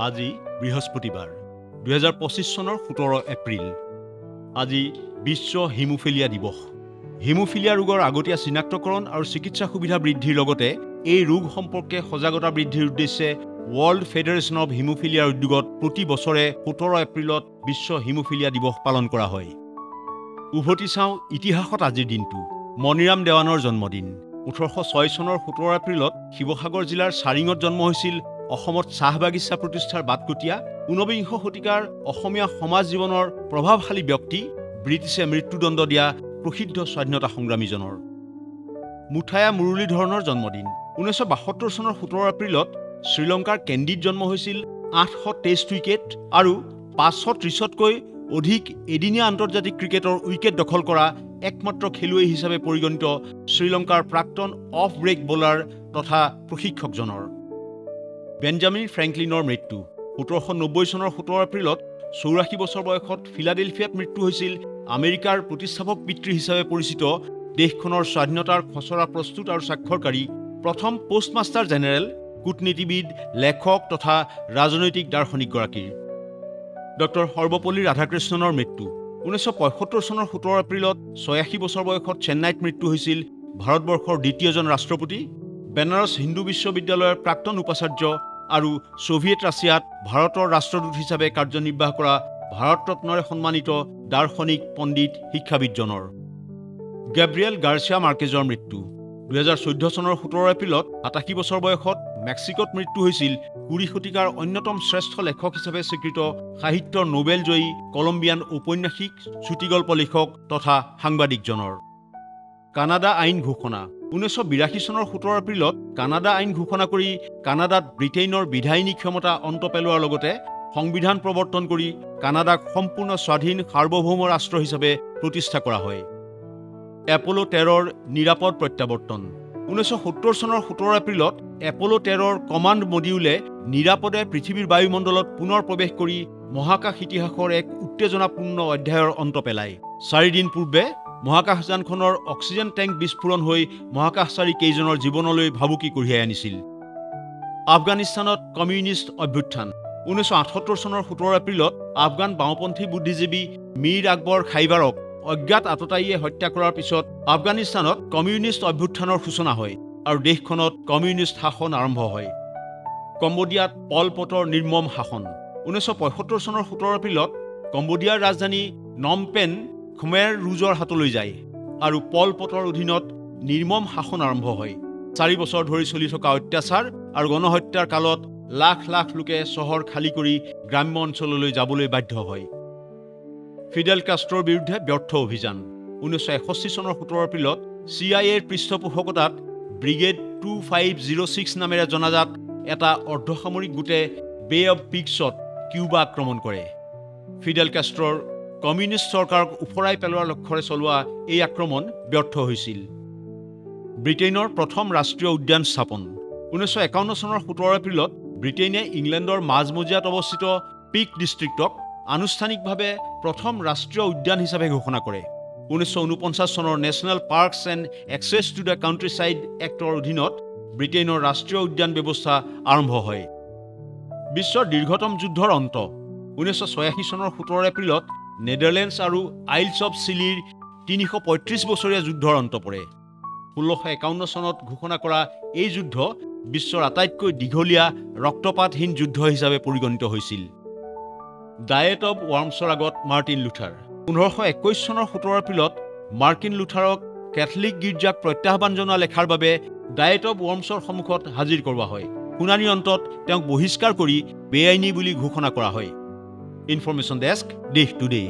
আজি বৃহস্পতিবাৰ 2025 চনৰ 17 এপ্ৰিল। আজি বিশ্ব হিমোফিলিয়া দিৱস। হিমোফিলিয়া ৰোগৰ আগতীয়া চিনাক্তকৰণ আৰু চিকিৎসা সুবিধা বৃদ্ধিৰ লগতে এই ৰোগ সম্পৰ্কে সজাগতা বৃদ্ধিৰ উদ্দেশ্যে ৱৰ্ল্ড ফেডাৰেশ্যন অৱ হিমোফিলিয়াৰ উদ্যোগত প্ৰতি বছৰে 17 এপ্ৰিলত বিশ্ব হিমোফিলিয়া দিৱস পালন কৰা হয়। উভতি চাওঁ ইতিহাসত আজিৰ দিনটো। মণিৰাম দেৱানৰ জন্মদিন। 1806 চনৰ 17 এপ্ৰিলত শিৱসাগৰ জিলাৰ চাৰিঙত জন্ম হৈছিল অসমত চাহ বাগিচা প্ৰতিষ্ঠাৰ বাটকটীয়া 19বিংশ শতিকাৰ অসমীয়া সমাজ জীৱনৰ প্ৰভাৱশালী ব্যক্তি, ব্ৰিটিছে মৃত্যুদণ্ড দিয়া প্ৰসিদ্ধ স্বাধীনতা সংগ্ৰামীজনৰ। মুথায়া মুৰলীধৰণৰ জন্মদিন। 1972 চনৰ 17 এপ্ৰিলত শ্ৰীলংকাৰ কেন্দিত জন্ম হৈছিল 800 টেষ্ট উইকেট আৰু 530তকৈ অধিক এদিনীয়া আন্তৰ্জাতিক ক্ৰিকেটৰ উইকেট দখল কৰা একমাত্ৰ খেলুৱৈ হিচাপে পৰিগণিত শ্ৰীলংকাৰ প্ৰাক্তন অফ ব্ৰেক বলাৰ তথা প্ৰশিক্ষকজনৰ। বেঞ্জামিন ফ্ৰেংকলিনৰ মৃত্যু। 1790 চনৰ 17 এপ্ৰিলত 84 বছৰ বয়সত ফিলাডেলফিয়াত মৃত্যু হৈছিল আমেৰিকাৰ প্ৰতিষ্ঠাপক পিতৃ হিচাপে পৰিচিত দেশখনৰ স্বাধীনতাৰ খচৰা প্ৰস্তুত আৰু স্বাক্ষৰকাৰী প্ৰথম পোষ্টমাষ্টাৰ জেনেৰেল, কূটনীতিবিদ, লেখক তথা ৰাজনৈতিক দাৰ্শনিকগৰাকীৰ। ডক্টৰ সৰ্বপল্লী ৰাধাকৃষ্ণনৰ মৃত্যু। 1975 চনৰ 17 এপ্ৰিলত 86 বছৰ বয়সত চেন্নাইত মৃত্যু হৈছিল ভাৰতবৰ্ষৰ দ্বিতীয়জন ৰাষ্ট্ৰপতি, বেনাৰস হিন্দু বিশ্ববিদ্যালয়ৰ প্ৰাক্তন উপাচাৰ্য আৰু ছোভিয়েট ৰাছিয়াত ভাৰতৰ ৰাষ্ট্ৰদূত হিচাপে কাৰ্যনিৰ্বাহ কৰা ভাৰত ৰত্নৰে সন্মানিত দাৰ্শনিক পণ্ডিত শিক্ষাবিদজনৰ। গেব্ৰিয়েল গাৰ্চিয়া মাৰ্কেজৰ মৃত্যু। 2014 চনৰ 17 এপ্ৰিলত 87 বছৰ বয়সত মেক্সিকোত মৃত্যু হৈছিল 20 শতিকাৰ অন্যতম শ্ৰেষ্ঠ লেখক হিচাপে স্বীকৃত সাহিত্যৰ নোবেল জয়ী কলম্বিয়ান ঔপন্যাসিক, চুটিগল্প লেখক তথা সাংবাদিকজনৰ। কানাডা আইন ঘোষণা। 1982 চনৰ 17 এপ্ৰিলত কানাডা আইন ঘোষণা কৰি কানাডাত ব্ৰিটেইনৰ বিধায়িনী ক্ষমতা অন্ত পেলোৱাৰ লগতে সংবিধান প্ৰৱৰ্তন কৰি কানাডাক সম্পূৰ্ণ স্বাধীন সাৰ্বভৌম ৰাষ্ট্ৰ হিচাপে প্ৰতিষ্ঠা কৰা হয়। এপ'ল' 13ৰ নিৰাপদ প্ৰত্যাৱৰ্তন। 1970 চনৰ 17 এপ্ৰিলত এপ'ল' 13ৰ কমাণ্ড মডিউলে নিৰাপদে পৃথিৱীৰ বায়ুমণ্ডলত পুনৰ প্ৰৱেশ কৰি মহাকাশ ইতিহাসৰ এক উত্তেজনাপূৰ্ণ অধ্যায়ৰ অন্ত পেলায়। 4 দিন পূৰ্বে মহাকাশযানখনৰ অক্সিজেন টেংক বিস্ফোৰণ হৈ মহাকাশচাৰী কেইজনৰ জীৱনলৈ ভাবুকি কঢ়িয়াই আনিছিল। আফগানিস্তানত কমিউনিষ্ট অভ্যুত্থান। 1978 চনৰ 17 এপ্ৰিলত আফগান বাওঁপন্থী বুদ্ধিজীৱী মীৰ আকবৰ খাইবাৰক অজ্ঞাত আততায়ীয়ে হত্যা কৰাৰ পিছত আফগানিস্তানত কমিউনিষ্ট অভ্যুত্থানৰ সূচনা হয় আৰু দেশখনত কমিউনিষ্ট শাসন আৰম্ভ হয়। কম্বোডিয়াত পল পটৰ নিৰ্মম শাসন। 1975 চনৰ 17 এপ্ৰিলত কম্বোডিয়াৰ ৰাজধানী নম পেন খমেৰ ৰুজৰ হাতলৈ যায় আৰু পল পটৰ অধীনত নিৰ্মম শাসন আৰম্ভ হয়। 4 বছৰ ধৰি চলি থকা অত্যাচাৰ আৰু গণহত্যাৰ কালত লাখ লাখ লোকে চহৰ খালী কৰি গ্ৰাম্য অঞ্চললৈ যাবলৈ বাধ্য হয়। ফিডেল কাষ্ট্ৰৰ বিৰুদ্ধে ব্যৰ্থ অভিযান। 1961 চনৰ 17 এপ্ৰিলত CIAৰ পৃষ্ঠপোষকতাত ব্ৰিগেড 2506 নামেৰে জনাজাত এটা অৰ্ধসামৰিক গোটে বে অৱ পিগছত কিউবা আক্ৰমণ কৰে। ফিডেল কাষ্ট্ৰৰ কমিউনিষ্ট চৰকাৰক উফৰাই পেলোৱাৰ লক্ষ্যৰে চলোৱা এই আক্ৰমণ ব্যৰ্থ হৈছিল। ব্ৰিটেইনৰ প্ৰথম ৰাষ্ট্ৰীয় উদ্যান স্থাপন। 1951 চনৰ 17 এপ্ৰিলত ব্ৰিটেইনে ইংলেণ্ডৰ মাজমজিয়াত অৱস্থিত পিক ডিষ্ট্ৰিক্টক আনুষ্ঠানিকভাৱে প্ৰথম ৰাষ্ট্ৰীয় উদ্যান হিচাপে ঘোষণা কৰে। 1949 চনৰ national parks and access to the countryside এক্টৰ অধীনত ব্ৰিটেইনৰ ৰাষ্ট্ৰীয় উদ্যান ব্যৱস্থা আৰম্ভ হয়। বিশ্বৰ দীৰ্ঘতম যুদ্ধৰ অন্ত। 1986 চনৰ 17 এপ্ৰিলত নেদাৰলেণ্ডছ আৰু আইলছ অৱ চিলিৰ 335 বছৰীয়া যুদ্ধৰ অন্ত পৰে। 1651 চনত ঘোষণা কৰা এই যুদ্ধ বিশ্বৰ আটাইতকৈ দীঘলীয়া ৰক্তপাতহীন যুদ্ধ হিচাপে পৰিগণিত হৈছিল। ডায়েট অৱ ৱৰ্মছৰ আগত মাৰ্টিন লুথাৰ। 1521 চনৰ 17 এপ্ৰিলত মাৰ্টিন লুথাৰক কেথলিক গীৰ্জাক প্ৰত্যাহ্বান জনোৱা লেখাৰ বাবে ডায়েট অৱ ৱৰ্মছৰ সন্মুখত হাজিৰ কৰোৱা হয়। শুনানিৰ অন্তত তেওঁক বহিষ্কাৰ কৰি বেআইনী বুলি ঘোষণা কৰা হয়। ইনফৰমেশ্যন ডেস্ক, দেশ টুডে।